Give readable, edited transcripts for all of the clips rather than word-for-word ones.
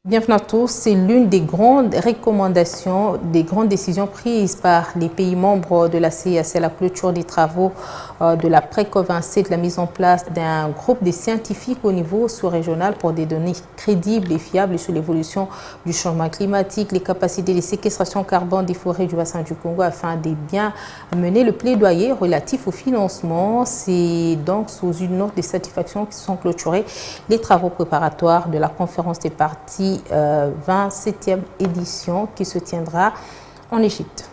Bienvenue à tous. C'est l'une des grandes recommandations, des grandes décisions prises par les pays membres de la CEEAC, la clôture des travaux de la pré-COP26, de la mise en place d'un groupe de scientifiques au niveau sous-régional pour des données crédibles et fiables sur l'évolution du changement climatique, les capacités de séquestration carbone des forêts du bassin du Congo afin de bien mener le plaidoyer relatif au financement. C'est donc sous une note de satisfaction qui sont clôturés les travaux préparatoires de la conférence des parties 27e édition qui se tiendra en Égypte.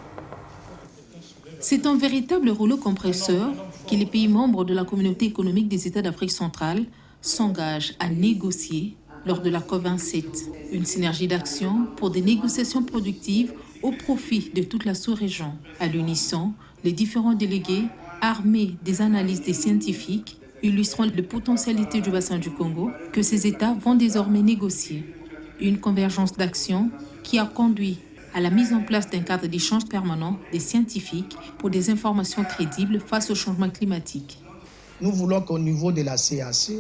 C'est un véritable rouleau compresseur que les pays membres de la communauté économique des États d'Afrique centrale s'engagent à négocier lors de la COP27. Une synergie d'action pour des négociations productives au profit de toute la sous-région. À l'unisson, les différents délégués, armés des analyses des scientifiques, illustrant les potentialités du bassin du Congo que ces États vont désormais négocier. Une convergence d'action qui a conduit à la mise en place d'un cadre d'échange permanent des scientifiques pour des informations crédibles face au changement climatique. Nous voulons qu'au niveau de la CAC,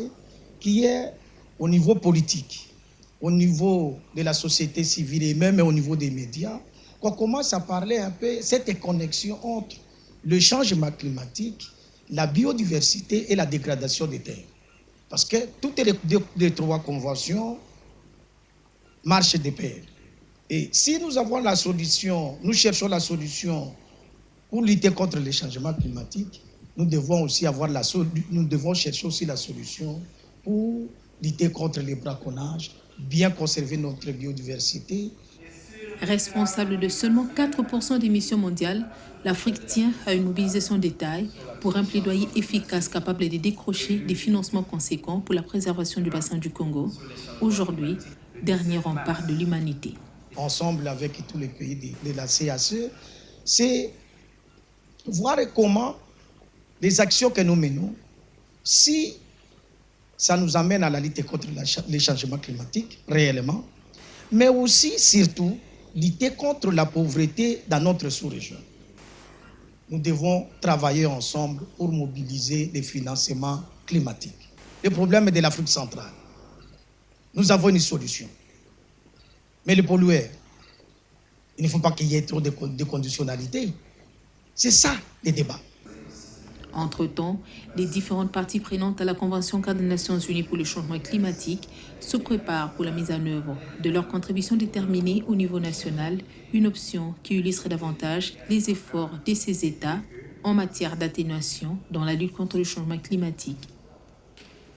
qu'il y ait au niveau politique, au niveau de la société civile et même au niveau des médias, qu'on commence à parler un peu de cette connexion entre le changement climatique, la biodiversité et la dégradation des terres. Parce que toutes les trois conventions marchent de pair. Et si nous avons la solution, nous cherchons la solution pour lutter contre les changements climatiques, nous devons chercher aussi la solution pour lutter contre les braconnages, bien conserver notre biodiversité. Responsable de seulement 4% des émissions mondiales, l'Afrique tient à une mobilisation de taille pour un plaidoyer efficace capable de décrocher des financements conséquents pour la préservation du bassin du Congo, aujourd'hui, dernier rempart de l'humanité. Ensemble avec tous les pays de la CAC, c'est voir comment les actions que nous menons, si ça nous amène à la lutte contre les changements climatiques, réellement, mais aussi, surtout, lutter contre la pauvreté dans notre sous-région. Nous devons travailler ensemble pour mobiliser les financements climatiques. Le problème de l'Afrique centrale, nous avons une solution. Mais les pollueurs, il ne faut pas qu'il y ait trop de conditionnalités. C'est ça, les débats. Entre-temps, les différentes parties prenantes à la Convention cadre des Nations Unies pour le changement climatique se préparent pour la mise en œuvre de leur contribution déterminée au niveau national, une option qui illustre davantage les efforts de ces États en matière d'atténuation dans la lutte contre le changement climatique.